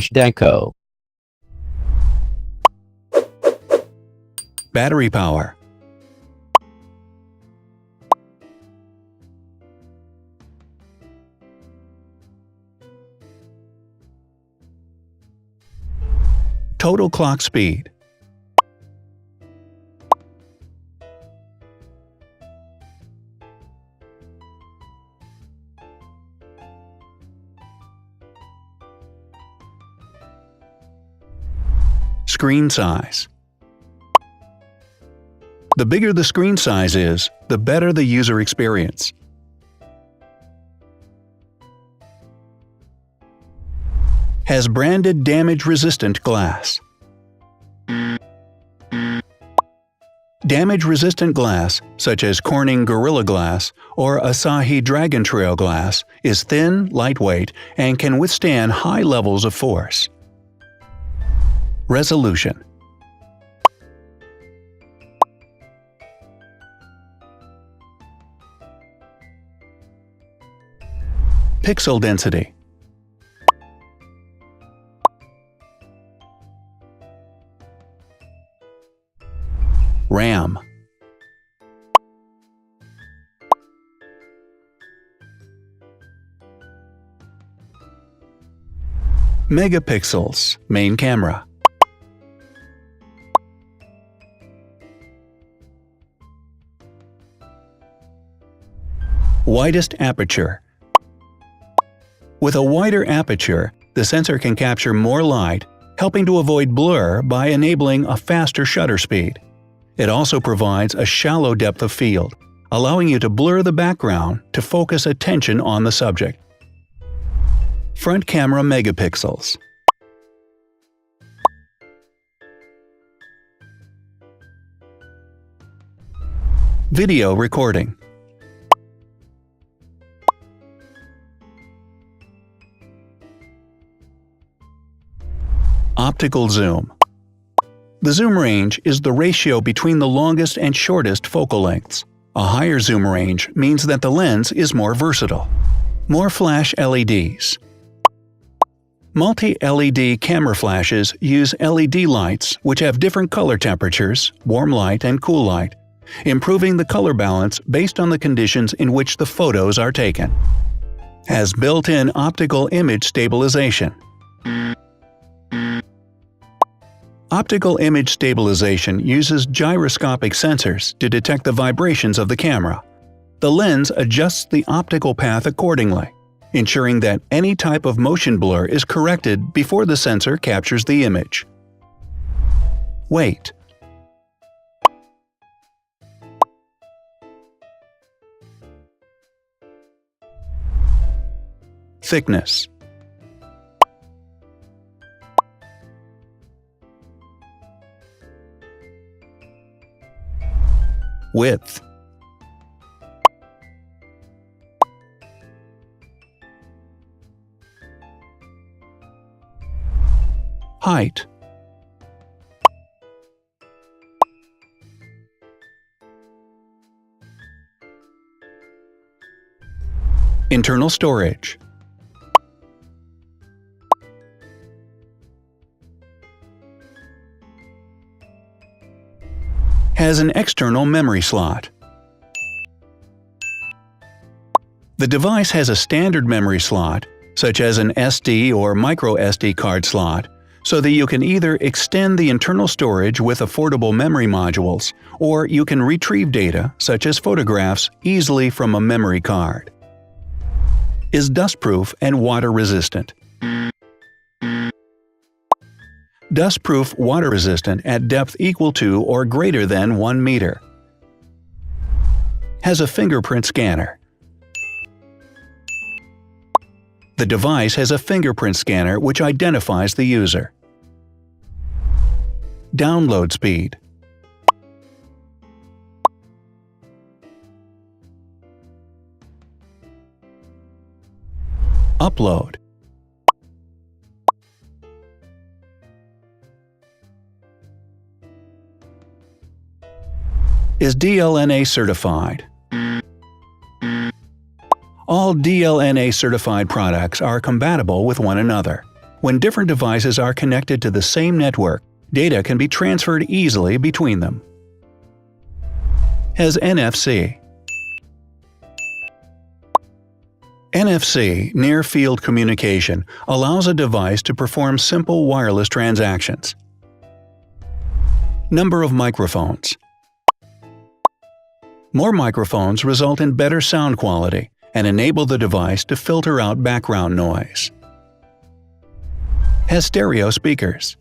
Deco. Battery power. Total clock speed. Screen size. The bigger the screen size is, the better the user experience. Has branded damage-resistant glass. Damage-resistant glass, such as Corning Gorilla Glass or Asahi Dragon Trail glass, is thin, lightweight, and can withstand high levels of force. Resolution. Pixel density. RAM. Megapixels, main camera. Widest aperture. With a wider aperture, the sensor can capture more light, helping to avoid blur by enabling a faster shutter speed. It also provides a shallow depth of field, allowing you to blur the background to focus attention on the subject. Front camera megapixels. Video recording. Optical zoom. The zoom range is the ratio between the longest and shortest focal lengths. A higher zoom range means that the lens is more versatile. More flash LEDs. Multi-LED camera flashes use LED lights which have different color temperatures, warm light and cool light, improving the color balance based on the conditions in which the photos are taken. Has built-in optical image stabilization. Optical image stabilization uses gyroscopic sensors to detect the vibrations of the camera. The lens adjusts the optical path accordingly, ensuring that any type of motion blur is corrected before the sensor captures the image. Weight. Thickness. Width. Height. Internal storage. Has an external memory slot. The device has a standard memory slot, such as an SD or micro SD card slot, so that you can either extend the internal storage with affordable memory modules, or you can retrieve data, such as photographs, easily from a memory card. Is dustproof and water-resistant. Dustproof water-resistant at depth equal to or greater than 1 meter. Has a fingerprint scanner. The device has a fingerprint scanner which identifies the user. Download speed. Upload. Is DLNA certified. All DLNA certified products are compatible with one another. When different devices are connected to the same network, data can be transferred easily between them. Has NFC. NFC, Near Field Communication, allows a device to perform simple wireless transactions. Number of microphones. More microphones result in better sound quality and enable the device to filter out background noise. Has stereo speakers.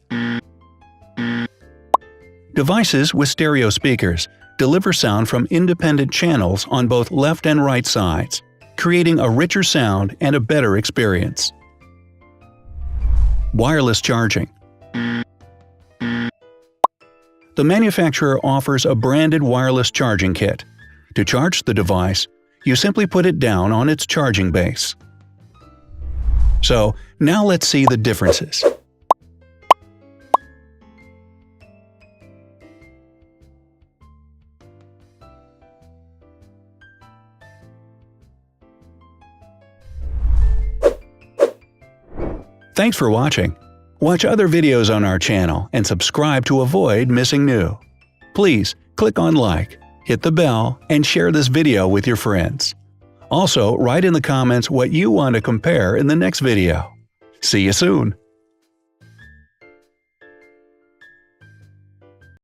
Devices with stereo speakers deliver sound from independent channels on both left and right sides, creating a richer sound and a better experience. Wireless charging. The manufacturer offers a branded wireless charging kit. To charge the device, you simply put it down on its charging base. So, now let's see the differences. Thanks for watching. Watch other videos on our channel and subscribe to avoid missing new. Please click on like, hit the bell, and share this video with your friends. Also, write in the comments what you want to compare in the next video. See you soon!